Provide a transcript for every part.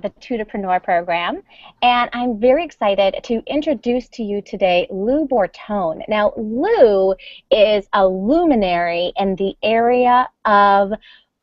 the Tutorpreneur program, and I'm very excited to introduce to you today Lou Bortone. Now, Lou is a luminary in the area of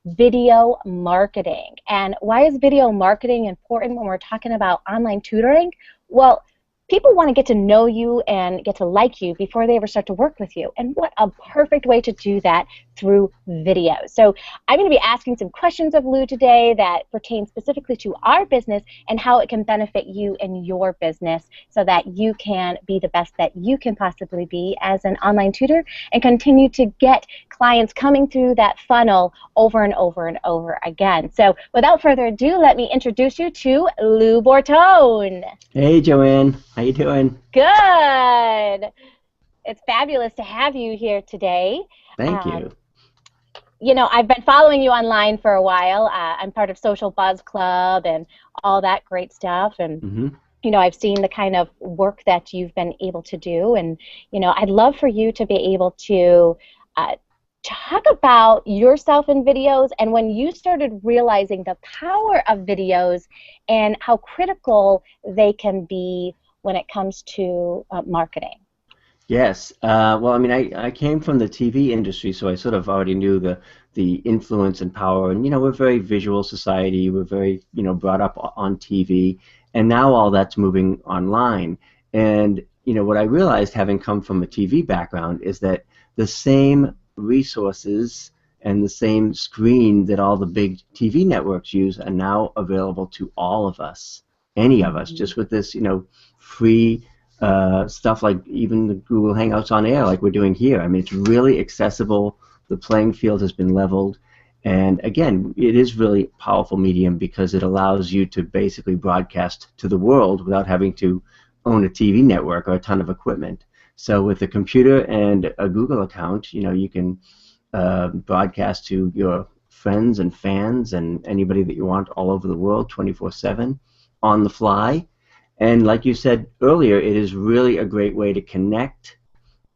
video marketing. And why is video marketing important when we're talking about online tutoring? Well, people want to get to know you and get to like you before they ever start to work with you. And what a perfect way to do that through video. So I'm going to be asking some questions of Lou today that pertain specifically to our business and how it can benefit you and your business so that you can be the best that you can possibly be as an online tutor and continue to get clients coming through that funnel over and over and over again. So without further ado, let me introduce you to Lou Bortone. Hey, Joanne. How you doing? Good. It's fabulous to have you here today. Thank you. You know, I've been following you online for a while. I'm part of Social Buzz Club and all that great stuff. And, you know, I've seen the kind of work that you've been able to do. And, you know, I'd love for you to be able to talk about yourself in videos and when you started realizing the power of videos and how critical they can be when it comes to marketing. Yes. Well, I mean, I came from the TV industry, so I sort of already knew the influence and power. And, you know, we're a very visual society. We're very, you know, brought up on TV. And now all that's moving online. And, you know, what I realized, having come from a TV background, is that the same resources and the same screen that all the big TV networks use are now available to all of us, any of us, just with this, you know, free stuff like even the Google Hangouts on air like we're doing here. I mean, it's really accessible. The playing field has been leveled. And again, it is really a powerful medium because it allows you to basically broadcast to the world without having to own a TV network or a ton of equipment. So with a computer and a Google account, you know, you can broadcast to your friends and fans and anybody that you want all over the world 24/7 on the fly. And like you said earlier, it is really a great way to connect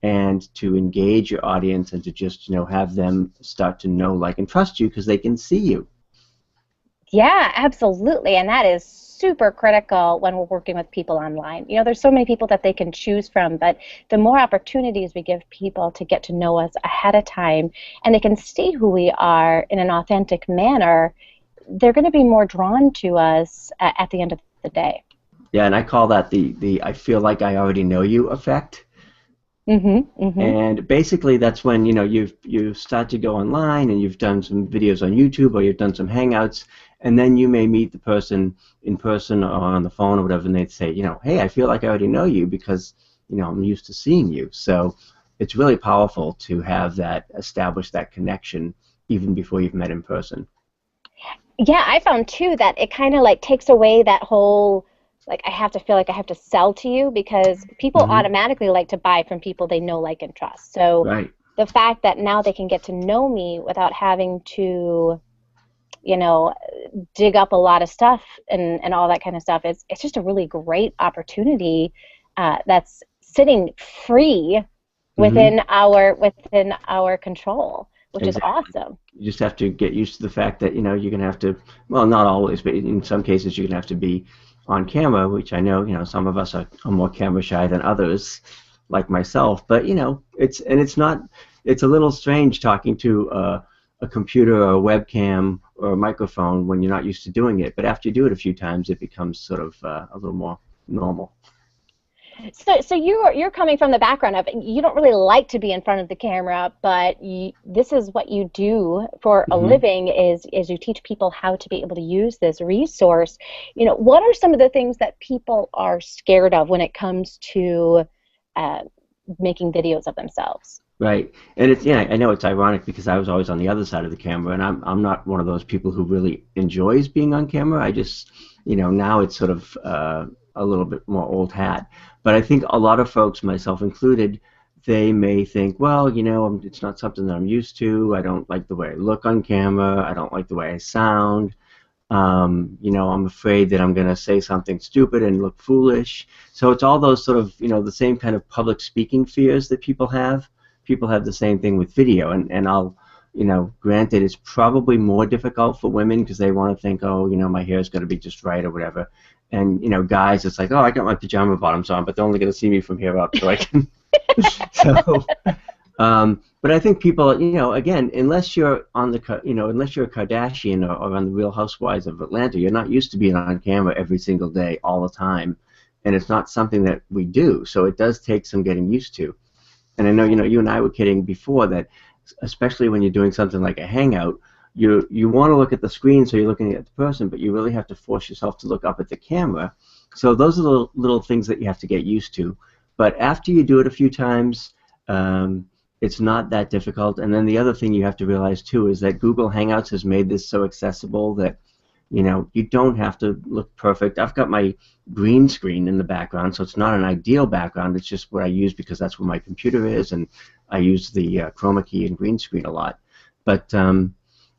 and to engage your audience and to just, you know, have them start to know, like, and trust you because they can see you. Yeah, absolutely. And that is super critical when we're working with people online. You know, there's so many people that they can choose from, but the more opportunities we give people to get to know us ahead of time and they can see who we are in an authentic manner, they're going to be more drawn to us at the end of the day. Yeah, and I call that the I feel like I already know you effect. And basically that's when, you know, you start to go online and you've done some videos on YouTube or you've done some Hangouts, and then you may meet the person in person or on the phone or whatever, and they'd say, you know, hey, I feel like I already know you because, you know, I'm used to seeing you. So it's really powerful to have that, establish that connection even before you've met in person. Yeah, I found too that it kind of like takes away that whole like I have to feel like I have to sell to you because people automatically like to buy from people they know, like, and trust. So the fact that now they can get to know me without having to, you know, dig up a lot of stuff and all that kind of stuff, it's just a really great opportunity that's sitting free within our control, which is awesome. You just have to get used to the fact that, you know, you're going to have to, well, not always, but in some cases you're going to have to be on camera, which I know, you know, some of us are more camera shy than others, like myself. But, you know, it's a little strange talking to a computer or a webcam or a microphone when you're not used to doing it. But after you do it a few times, it becomes sort of a little more normal. So you're coming from the background of you don't really like to be in front of the camera, but this is what you do for a living is you teach people how to be able to use this resource. You know, what are some of the things that people are scared of when it comes to making videos of themselves? Right, and it's, yeah, I know it's ironic because I was always on the other side of the camera, and I'm not one of those people who really enjoys being on camera. I just, you know, now it's sort of a little bit more old hat. But I think a lot of folks, myself included, they may think, well, you know, it's not something that I'm used to. I don't like the way I look on camera. I don't like the way I sound. You know, I'm afraid that I'm going to say something stupid and look foolish. So it's all those sort of, you know, the same kind of public speaking fears that people have. People have the same thing with video, and I'll granted, it's probably more difficult for women because they want to think, oh, my hair's got to be just right or whatever. And, guys, it's like, oh, I got my pajama bottoms on, but they're only going to see me from here up, so I can. So, but I think people, again, unless you're on unless you're a Kardashian or on the Real Housewives of Atlanta, you're not used to being on camera every single day, all the time, and it's not something that we do. So it does take some getting used to. And I know, you and I were kidding before that, especially when you're doing something like a hangout, you want to look at the screen, so you're looking at the person, but you really have to force yourself to look up at the camera. So those are the little things that you have to get used to. But after you do it a few times, it's not that difficult. And then the other thing you have to realize too is that Google Hangouts has made this so accessible that you don't have to look perfect. I've got my green screen in the background, so it's not an ideal background. It's just what I use because that's where my computer is, and I use the chroma key and green screen a lot. But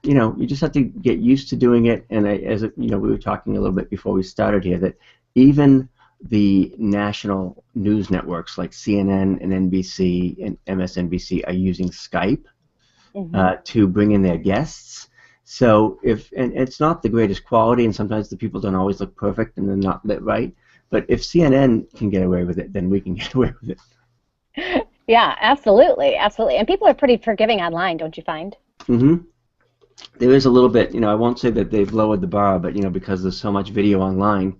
you just have to get used to doing it. And as we were talking a little bit before we started here, that even the national news networks like CNN and NBC and MSNBC are using Skype to bring in their guests. So and it's not the greatest quality, and sometimes the people don't always look perfect and they're not lit right. But if CNN can get away with it, then we can get away with it. Yeah, absolutely, absolutely. And people are pretty forgiving online, don't you find? Mm-hmm. There is a little bit, I won't say that they've lowered the bar, but because there's so much video online,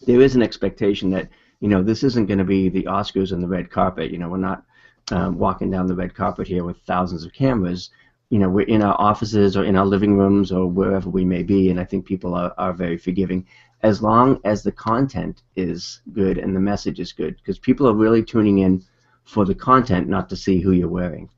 there is an expectation that this isn't going to be the Oscars and the red carpet. We're not walking down the red carpet here with thousands of cameras. We're in our offices or in our living rooms or wherever we may be, and I think people are very forgiving as long as the content is good and the message is good, because people are really tuning in for the content, not to see who you're wearing.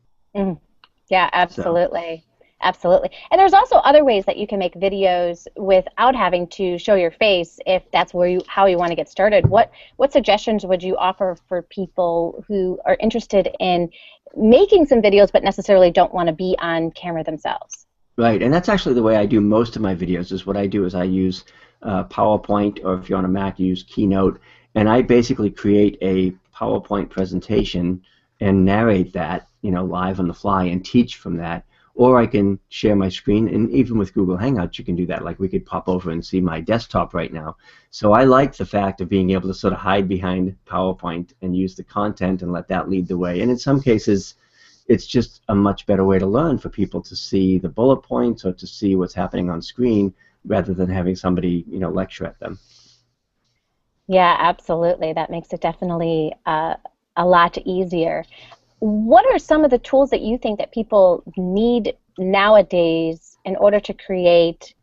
Yeah, absolutely. So. Absolutely. And there's also other ways that you can make videos without having to show your face if that's how you want to get started. What suggestions would you offer for people who are interested in making some videos but necessarily don't want to be on camera themselves? Right, and that's actually the way I do most of my videos. Is what I do is I use PowerPoint, or if you're on a Mac, use Keynote, and I basically create a PowerPoint presentation and narrate that, live on the fly and teach from that. Or I can share my screen, and even with Google Hangouts you can do that. Like we could pop over and see my desktop right now. So I like the fact of being able to sort of hide behind PowerPoint and use the content and let that lead the way. And in some cases, it's just a much better way to learn for people to see the bullet points or to see what's happening on screen rather than having somebody, lecture at them. Yeah, absolutely. That makes it definitely a lot easier. What are some of the tools that you think that people need nowadays in order to create,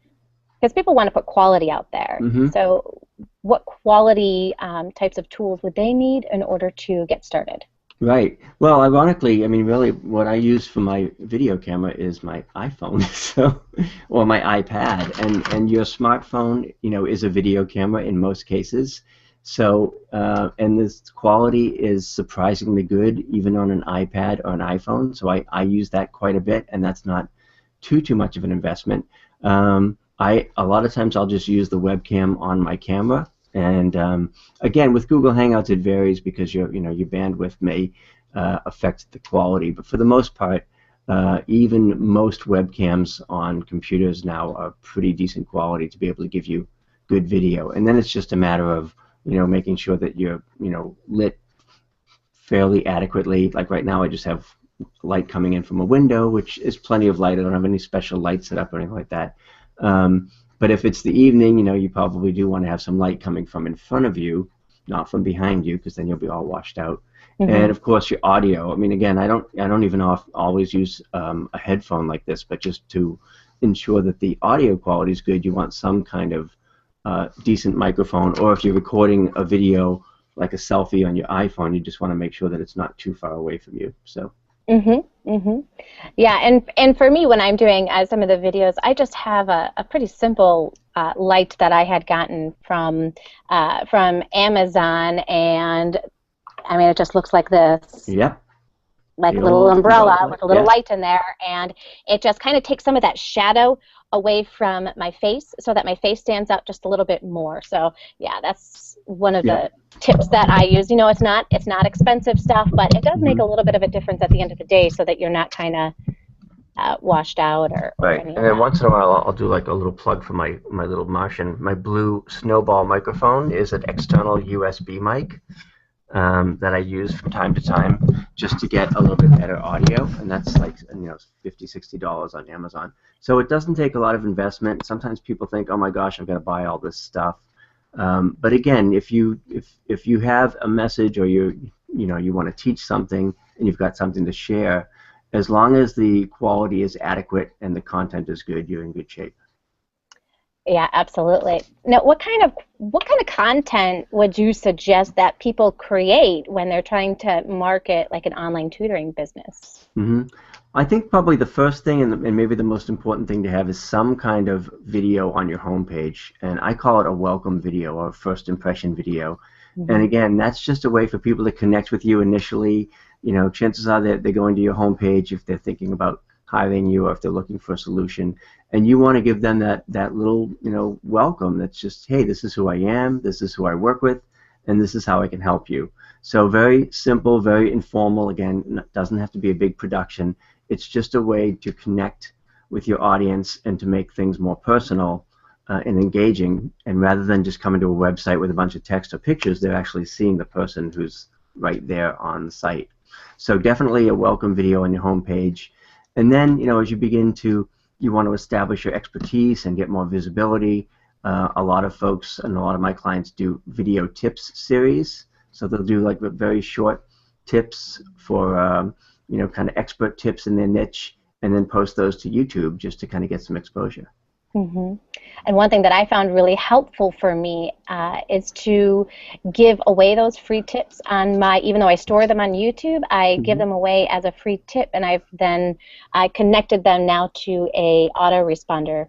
because people want to put quality out there, so what quality types of tools would they need in order to get started? Right. Well, ironically, really what I use for my video camera is my iPhone, or my iPad, and your smartphone, is a video camera in most cases. So, and this quality is surprisingly good even on an iPad or an iPhone, so I use that quite a bit, and that's not too much of an investment. A lot of times I'll just use the webcam on my camera, and again, with Google Hangouts it varies because your bandwidth may affect the quality, but for the most part, even most webcams on computers now are pretty decent quality to be able to give you good video, and then it's just a matter of making sure that you're, lit fairly adequately. Like right now I just have light coming in from a window, which is plenty of light. I don't have any special light set up or anything like that. But if it's the evening, you probably do want to have some light coming from in front of you, not from behind you, because then you'll be all washed out. And of course your audio. Again, I don't even always use a headphone like this, but just to ensure that the audio quality is good, you want some kind of decent microphone, or if you're recording a video like a selfie on your iPhone, you just want to make sure that it's not too far away from you. So. Yeah, and for me, when I'm doing some of the videos, I just have a pretty simple light that I had gotten from Amazon, and it just looks like this. Yep. Like a little umbrella with a little light in there, and it just kind of takes some of that shadow away from my face so that my face stands out just a little bit more. So yeah, that's one of the tips that I use. It's not expensive stuff, but it does make a little bit of a difference at the end of the day so that you're not kind of washed out or Right. any of And then that. once in a while, I'll do like a little plug for my little Martian. My blue snowball microphone is an external USB mic that I use from time to time just to get a little bit better audio, and that's like $50, $60 on Amazon. So it doesn't take a lot of investment. Sometimes people think, oh my gosh, I'm going to buy all this stuff. But again, if you have a message or you want to teach something and you've got something to share, as long as the quality is adequate and the content is good, you're in good shape. Yeah, absolutely. Now, what kind of content would you suggest that people create when they're trying to market like an online tutoring business? hmm I think probably the first thing and maybe the most important thing to have is some kind of video on your homepage. And I call it a welcome video or a first impression video. And Hmm. again, that's just a way for people to connect with you initially. Chances are that they're going to your homepage if they're thinking about hiring you or if they're looking for a solution. And you want to give them that little, welcome that's just, hey, this is who I am, this is who I work with, and this is how I can help you. So very simple, very informal. Again, doesn't have to be a big production. It's just a way to connect with your audience and to make things more personal and engaging. And rather than just coming to a website with a bunch of text or pictures, they're actually seeing the person who's right there on the site. So definitely a welcome video on your homepage. And then, as you want to establish your expertise and get more visibility. A lot of folks and a lot of my clients do video tips series. So they'll do like very short tips for kind of expert tips in their niche, and then post those to YouTube just to kind of get some exposure. Hmm. And one thing that I found really helpful for me is to give away those free tips on even though I store them on YouTube, I give hmm them away as a free tip, and I connected them now to a autoresponder,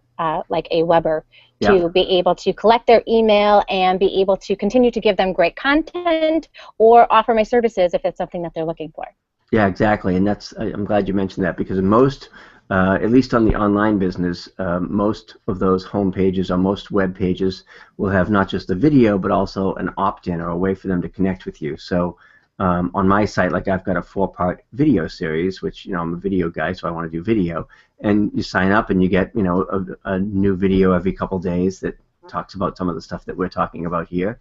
like a Weber, Yeah, to be able to collect their email and be able to continue to give them great content or offer my services if it's something that they're looking for. yeah, exactly. And I'm glad you mentioned that because most, at least on the online business, most of those home pages or most web pages will have not just a video but also an opt-in or a way for them to connect with you. So on my site, like I've got a 4-part video series, which I'm a video guy, so I want to do video. And you sign up and you get a new video every couple days that talks about some of the stuff that we're talking about here.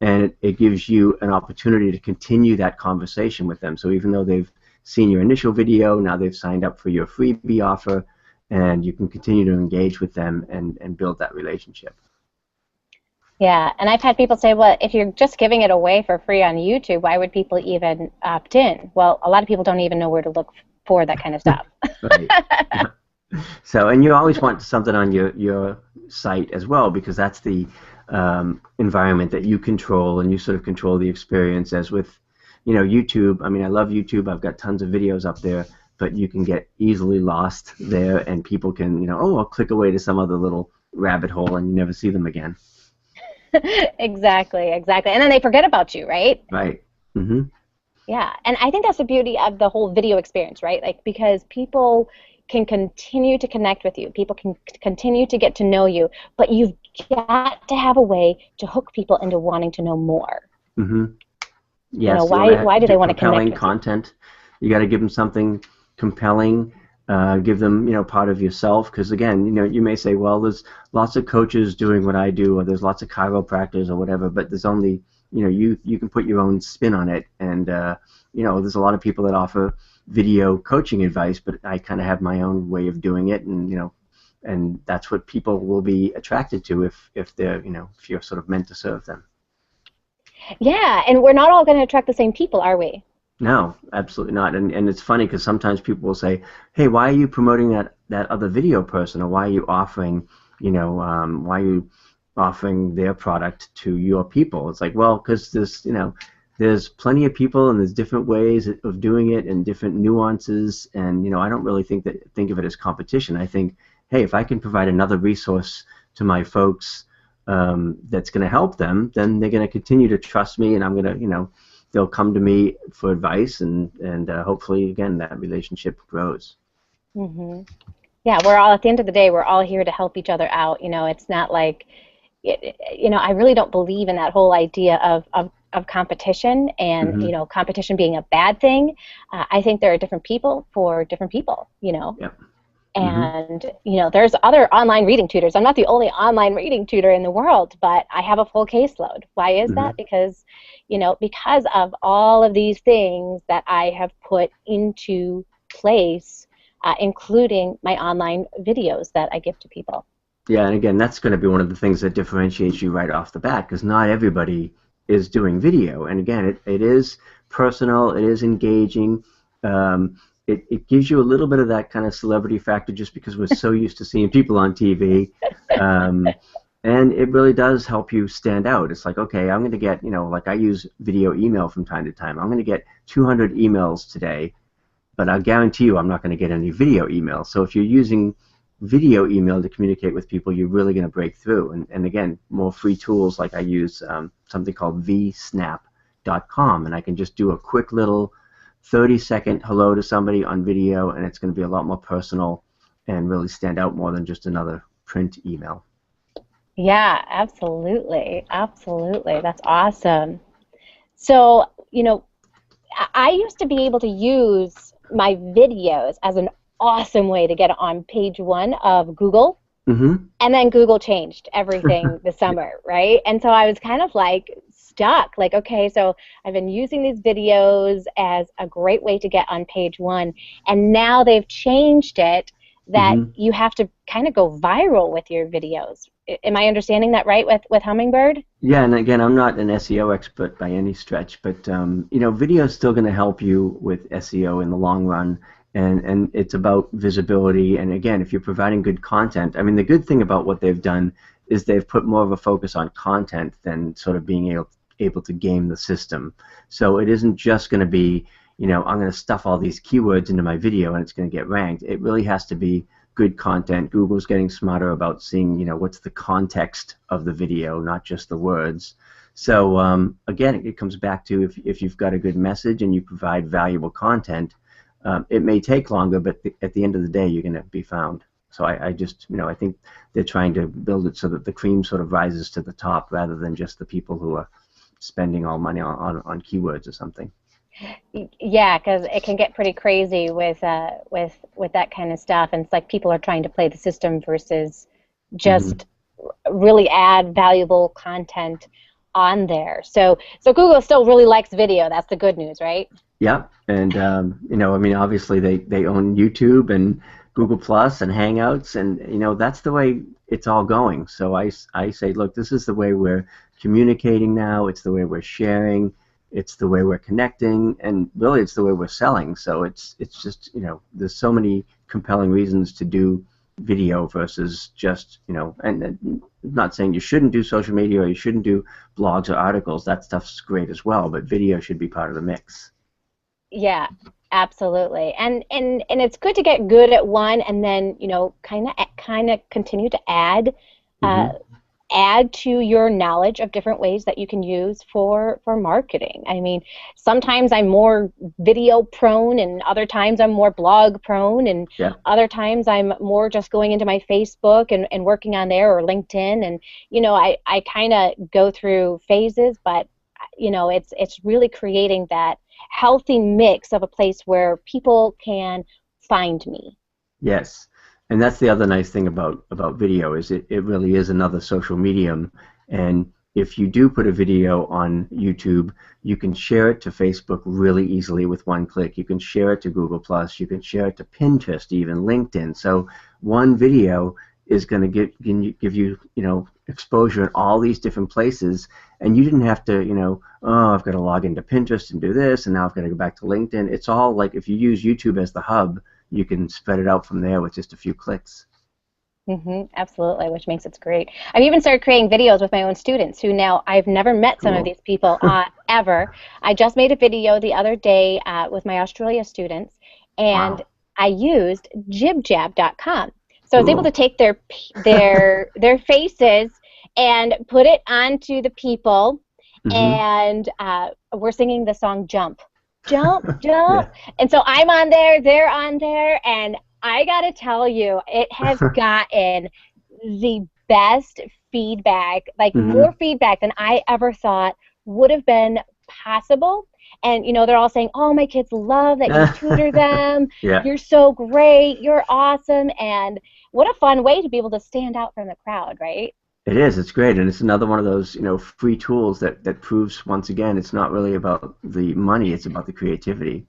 And it gives you an opportunity to continue that conversation with them. So even though they've seen your initial video, now they've signed up for your freebie offer, and you can continue to engage with them and build that relationship. Yeah, and I've had people say, well, if you're just giving it away for free on YouTube, why would people even opt in? Well, a lot of people don't even know where to look for that kind of stuff. Right. So, and you always want something on your site as well, because that's the environment that you control, and you sort of control the experience. As with, YouTube. I mean, I love YouTube. I've got tons of videos up there, but you can get easily lost there, and people can, oh, I'll click away to some other little rabbit hole, and you never see them again. Exactly, exactly. And then they forget about you, right? Right. hmm Yeah, and I think that's the beauty of the whole video experience, right? Like, because people can continue to connect with you, people can continue to get to know you, but you've got to have a way to hook people into wanting to know more. hmm You know, Yes, you want why to do do they want to connect compelling with you? content. You got to give them something compelling. Give them, part of yourself. Because again, you may say, well, there's lots of coaches doing what I do, or there's lots of chiropractors or whatever. But there's only, you can put your own spin on it. And there's a lot of people that offer video coaching advice, but I kind of have my own way of doing it, and that's what people will be attracted to if they're, if you're sort of meant to serve them. Yeah, and we're not all going to attract the same people, are we? No, absolutely not. And it's funny because sometimes people will say, "Hey, why are you promoting that other video person, or why are you offering, why are you offering their product to your people?" It's like, well, because there's plenty of people and there's different ways of doing it and different nuances, and I don't really think of it as competition. I think, hey, if I can provide another resource to my folks that's going to help them, then they're going to continue to trust me, and I'm going to, they'll come to me for advice, and hopefully, again, that relationship grows. Hmm. Yeah, we're all, at the end of the day, we're all here to help each other out. You know, it's not like, I really don't believe in that whole idea of competition and, hmm competition being a bad thing. I think there are different people for different people. Yep. Hmm. And, there's other online reading tutors. I'm not the only online reading tutor in the world, but I have a full caseload. Why is Hmm. that? Because of all of these things that I have put into place, including my online videos that I give to people. Yeah, and again, that's going to be one of the things that differentiates you right off the bat because not everybody is doing video. And again, it is personal, it is engaging. It gives you a little bit of that kind of celebrity factor just because we're so used to seeing people on TV. Um, and it really does help you stand out. It's like, okay, I'm going to get, like I use video email from time to time. I'm going to get 200 emails today, but I guarantee you I'm not going to get any video email. So if you're using video email to communicate with people, you're really going to break through. And again, more free tools like I use something called vsnap.com, and I can just do a quick little 30-second hello to somebody on video, and it's going to be a lot more personal and really stand out more than just another print email. Yeah, absolutely. Absolutely. That's awesome. So, I used to be able to use my videos as an awesome way to get on page one of Google. Mm-hmm. And then Google changed everything this summer, right? And so I was kind of like stuck. Like, okay, so I've been using these videos as a great way to get on page one. And now they've changed it that Mm-hmm. you have to kind of go viral with your videos. Am I understanding that right with Hummingbird? Yeah, and again, I'm not an SEO expert by any stretch, but video is still going to help you with SEO in the long run, and it's about visibility. And again, if you're providing good content, I mean, the good thing about what they've done is they've put more of a focus on content than sort of being able to game the system. So it isn't just going to be, I'm going to stuff all these keywords into my video and it's going to get ranked. It really has to be good content. Google's getting smarter about seeing, what's the context of the video, not just the words. So again, it comes back to if you've got a good message and you provide valuable content, it may take longer, but at the end of the day, you're going to be found. So I just, I think they're trying to build it so that the cream sort of rises to the top rather than just the people who are spending all money on keywords or something. Yeah, because it can get pretty crazy with that kind of stuff, and it's like people are trying to play the system versus Hmm. just really add valuable content on there. So Google still really likes video. That's the good news, right? Yeah, and I mean, obviously they own YouTube and Google Plus and Hangouts, and that's the way it's all going. So I say, look, this is the way we're communicating now. It's the way we're sharing. It's the way we're connecting, and really, it's the way we're selling. So it's just there's so many compelling reasons to do video versus just and not saying you shouldn't do social media or you shouldn't do blogs or articles. That stuff's great as well, but video should be part of the mix. Yeah, absolutely. And it's good to get good at one and then, kind of continue to uh, Hmm. add to your knowledge of different ways that you can use for marketing. I mean, sometimes I'm more video prone and other times I'm more blog prone and Yeah. other times I'm more just going into my Facebook and working on there or LinkedIn and I kind of go through phases, but it's really creating that healthy mix of a place where people can find me. Yes, and that's the other nice thing about video is it really is another social medium. And if you do put a video on YouTube, you can share it to Facebook really easily with one click. You can share it to Google Plus. You can share it to Pinterest, even LinkedIn. So one video is going to give you exposure in all these different places, and you didn't have to oh, I've got to log into Pinterest and do this, and now I've got to go back to LinkedIn. It's all like if you use YouTube as the hub, you can spread it out from there with just a few clicks. Absolutely, which makes it great. I've even started creating videos with my own students who now I've never met some of Cool. these people ever. I just made a video the other day with my Australia students, and Wow. I used jibjab.com. So I was able to Cool. take their faces and put it onto the people, Hmm. and we're singing the song Jump. Jump, jump. Yeah. And so I'm on there, they're on there, and I gotta tell you, it has gotten the best feedback, like more Hmm. feedback than I ever thought would have been possible. and they're all saying, "Oh, my kids love that you tutor them. Yeah, You're so great. You're awesome." And what a fun way to be able to stand out from the crowd, right? it is. It's great, and it's another one of those free tools that proves once again it's not really about the money; it's about the creativity.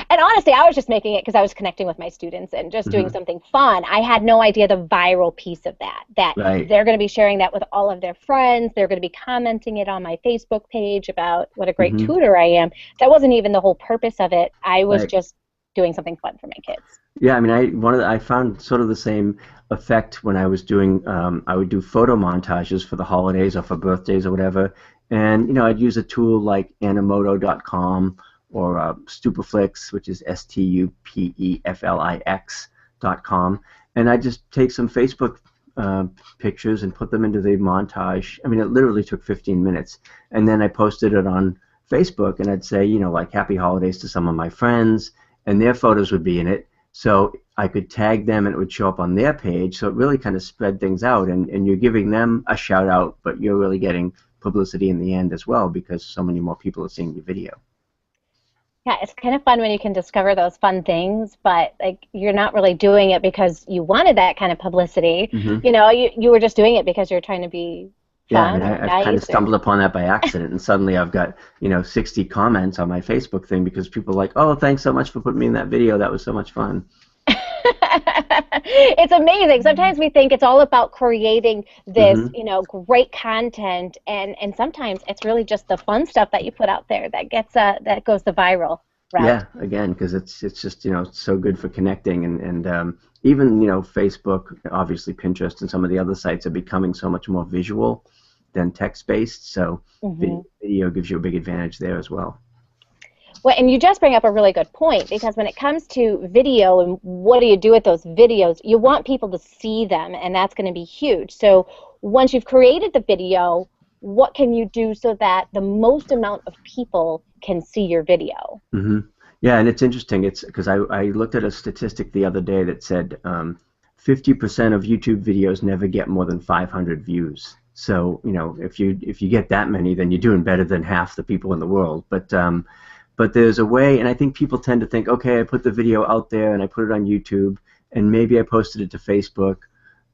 And honestly, I was just making it because I was connecting with my students and just doing Hmm. something fun. I had no idea the viral piece of that Right. they're going to be sharing that with all of their friends. They're going to be commenting it on my Facebook page about what a great Hmm. tutor I am. That wasn't even the whole purpose of it. I was Right. just doing something fun for my kids. Yeah, I mean, I found sort of the same effect when I was doing I would do photo montages for the holidays or for birthdays or whatever, and I'd use a tool like Animoto.com or Stupeflix, which is Stupeflix.com, and I just take some Facebook uh, pictures and put them into the montage. I mean, it literally took 15 minutes, and then I posted it on Facebook, and I'd say, like Happy Holidays to some of my friends, and their photos would be in it. So I could tag them and it would show up on their page. So it really kind of spread things out, and you're giving them a shout out, but you're really getting publicity in the end as well because so many more people are seeing your video. Yeah, it's kind of fun when you can discover those fun things, but like you're not really doing it because you wanted that kind of publicity. Hmm. You were just doing it because you're trying to be Yeah, I fun mean, or I've kind of nice or stumbled upon that by accident, and suddenly I've got 60 comments on my Facebook thing because people are like, "Oh, thanks so much for putting me in that video. That was so much fun." it's amazing. Sometimes we think it's all about creating this, Hmm. great content, and sometimes it's really just the fun stuff that you put out there that that goes the viral route. Yeah, again, because it's just it's so good for connecting, and even Facebook, obviously Pinterest, and some of the other sites are becoming so much more visual than text based. So Hmm. video gives you a big advantage there as well. Well, and you just bring up a really good point because when it comes to video and what do you do with those videos, you want people to see them, and that's going to be huge. So once you've created the video, what can you do so that the most amount of people can see your video? Hmm. Yeah, and it's interesting. It's because I looked at a statistic the other day that said 50% of YouTube videos never get more than 500 views. So if you get that many, then you're doing better than half the people in the world. But there's a way, and I think people tend to think, okay, I put the video out there and I put it on YouTube, and maybe I posted it to Facebook,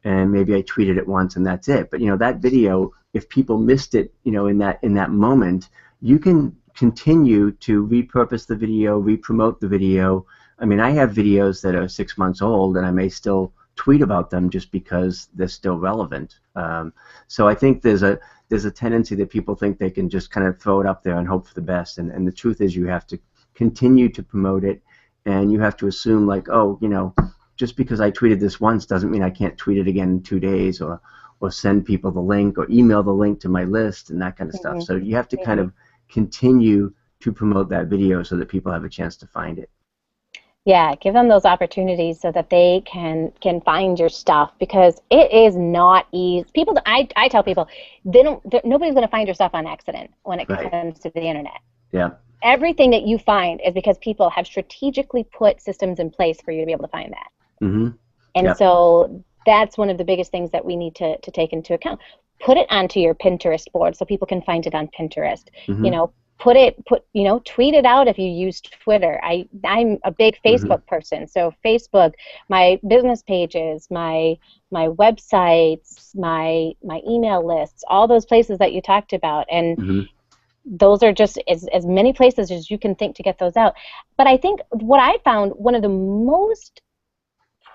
and maybe I tweeted it once, and that's it. But that video, if people missed it, in that moment, you can continue to repurpose the video, re-promote the video. I mean, I have videos that are 6 months old, and I may still tweet about them just because they're still relevant. So I think there's a tendency that people think they can just kind of throw it up there and hope for the best. And the truth is you have to continue to promote it, and you have to assume like, oh, just because I tweeted this once doesn't mean I can't tweet it again in 2 days, or send people the link or email the link to my list and that kind of stuff. Hmm. So you have to kind of continue to promote that video so that people have a chance to find it. Yeah, give them those opportunities so that they can find your stuff because it is not easy. I tell people nobody's going to find your stuff on accident when it Right. comes to the internet. Yeah. Everything that you find is because people have strategically put systems in place for you to be able to find that. Mhm. And Yep. so that's one of the biggest things that we need to take into account. Put it onto your Pinterest board so people can find it on Pinterest. You Mhm. know, tweet it out if you use Twitter. I'm a big Mhm. Facebook person. So Facebook, my business pages, my websites, my email lists, all those places that you talked about. And Mhm. those are just as many places as you can think to get those out. But I think what I found one of the most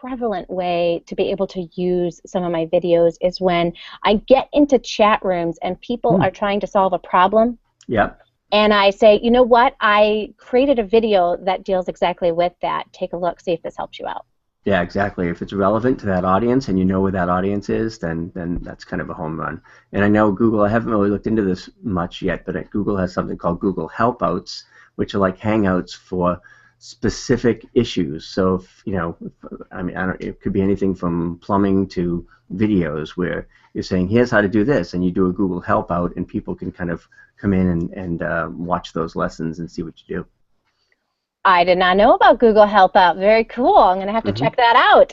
prevalent way to be able to use some of my videos is when I get into chat rooms and people Hmm. are trying to solve a problem Yep. and I say, you know what, I created a video that deals exactly with that. Take a look, see if this helps you out. Yeah, exactly. If it's relevant to that audience and you know where that audience is, then that's kind of a home run. And I know Google, I haven't really looked into this much yet, but Google has something called Google Helpouts, which are like hangouts for specific issues. So I mean, I don't, it could be anything from plumbing to videos where you're saying, here's how to do this, and you do a Google Helpout, and people can kind of come in and watch those lessons and see what you do. I did not know about Google Help Out. Very cool. I'm going to have to Hmm. check that out.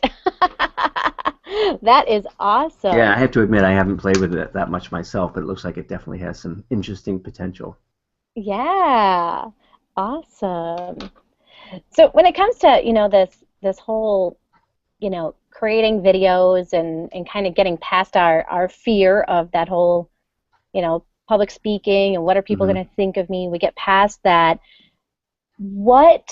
That is Yeah, I awesome. have to admit I haven't played with it that much myself, but it looks like it definitely has some interesting potential. Yeah. Awesome. So when it comes to, this whole, creating videos and kind of getting past our fear of that whole, public speaking and what are people Hmm. going to think of me, we get past that. What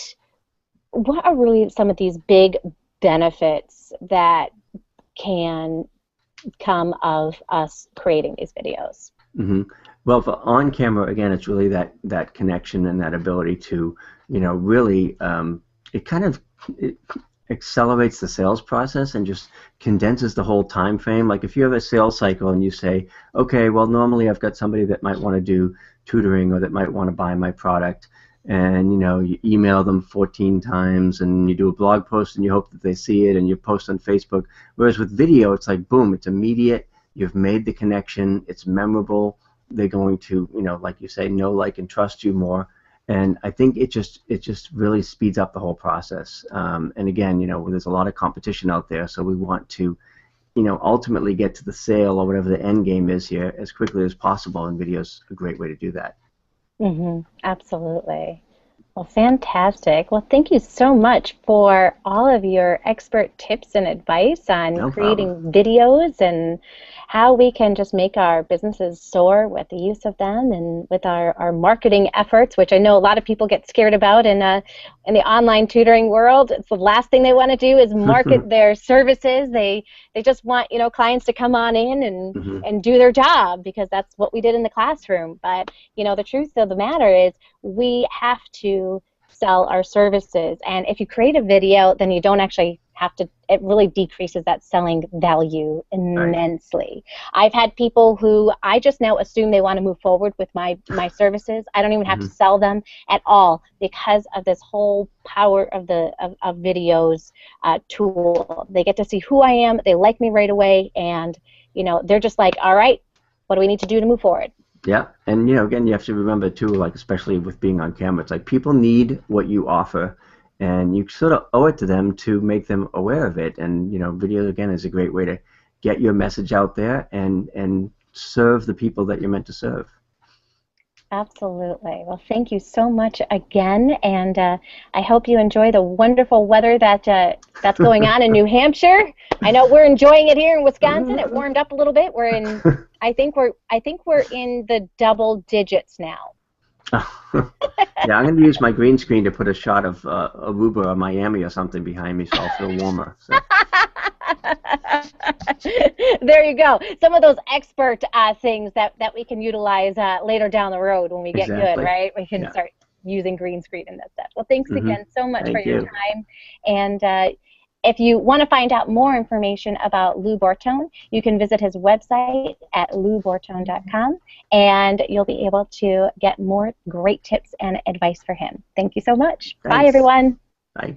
what are really some of these big benefits that can come of us creating these videos? Hmm. Well, for on camera, again, it's really that connection and that ability to, really, it kind of it accelerates the sales process and just condenses the whole time frame. Like if you have a sales cycle and you say, okay, well, normally I've got somebody that might want to do tutoring or that might want to buy my product, and you email them 14 times and you do a blog post and you hope that they see it and you post on Facebook. Whereas with video, it's like boom, it's immediate. You've made the connection. It's memorable. They're going to, like you say, know, like, and trust you more. And I think it just really speeds up the whole process. And again, there's a lot of competition out there, so we want to, ultimately get to the sale or whatever the end game is here as quickly as possible. And video's a great way to do that. Absolutely. Well, fantastic. Well, thank you so much for all of your expert tips and advice on No problem. creating videos and how we can just make our businesses soar with the use of them and with our marketing efforts, which I know a lot of people get scared about in the online tutoring world. It's the last thing they want to do is market their services. They just want, clients to come on in Hmm. and do their job because that's what we did in the classroom. But, the truth of the matter is we have to sell our services. And if you create a video, then you don't actually have to, it really decreases that selling value Right. immensely. I've had people who I just now assume they want to move forward with my services. I don't even have to Hmm. sell them at all because of this whole power of of videos tool. They get to see who I am, they like me right away, and they're just like, all right, what do we need to do to move forward? Yeah, and again, you have to remember too, like especially with being on camera, it's like people need what you offer, and you sort of owe it to them to make them aware of it. And video again is a great way to get your message out there and serve the people that you're meant to serve. Absolutely. Well, thank you so much again, and I hope you enjoy the wonderful weather that's going on in New Hampshire. I know we're enjoying it here in Wisconsin. It warmed up a little bit. I think we're in the double digits now. Yeah, I'm going to use my green screen to put a shot of Aruba or Miami or something behind me, so I'll feel warmer. So There you go. Some of those expert things that we can utilize later down the road when we get good, exactly. right? We can Yeah. start using green screen and that stuff. Well, thanks Hmm. again so much for Thank your you. time. And if you want to find out more information about Lou Bortone, you can visit his website at loubortone.com and you'll be able to get more great tips and advice for him. Thank you so much. Bye, Thanks. everyone. Bye.